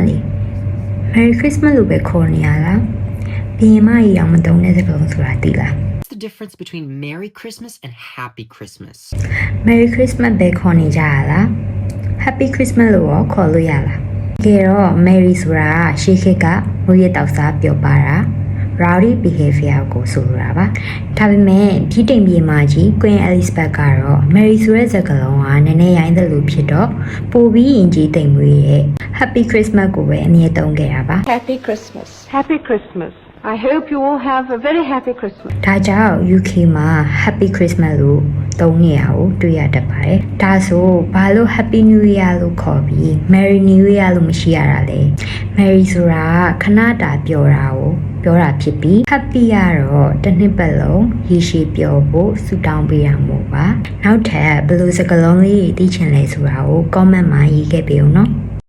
လေး Merry Christmas လို့ပဲခေါ်နေရလားဘီရင်မကြီးအောင်မတုံးတဲ့စကားလုံးဆိုတာသိလား What's the difference between Merry Christmas and Happy Christmas? Merry Christmas ပဲခေါ်နေကြရလား Happy Christmas လို့ရောခေါ်လို့ရလားတကယ်တော့ Merry ဆိုတာရှေးခေတ်ကမွေးရတောက်စားပြောပါတာ Rowdy behavior ကိုဆိုလိုတာပါဒါပေမဲ့ဗြိတိန်ပြည်မှာကြီး Queen Elizabeth ကတော့ Merry ဆိုတဲ့စကားလုံးကနည်းနည်းရိုင်းတယ်လို့ဖြစ်တော့ပိုပြီးရင်ကြီးတိမ်မွေးရဲ့ Happy Christmas ကိုပဲအမြဲသုံးခဲ့တာပါ Happy Christmas. Happy Christmas. I hope you all have a very happy Christmas. ဒါကြောင့် UK မှာ Happy Christmas လို့သုံးနေရကိုတွေ့ရတတ်ပါတယ်။ဒါဆိုဘာလို့ Happy New Year လို့ခေါ်ပြီး Merry New Year လို့မရှိရတာလဲ။ Merry ဆိုတာခဏတာပြောတာကိုပြောတာဖြစ်ပြီး Happy ကတော့တစ်နှစ်ပတ်လုံးရေရှည်ပျော်ဖို့ဆုတောင်းပေးရမှာပါ။နောက်ထပ်ဘယ်လိုစကားလုံးလေးသိချင်လဲဆိုတာကို comment မှာရေးခဲ့ပေးဦးနော်။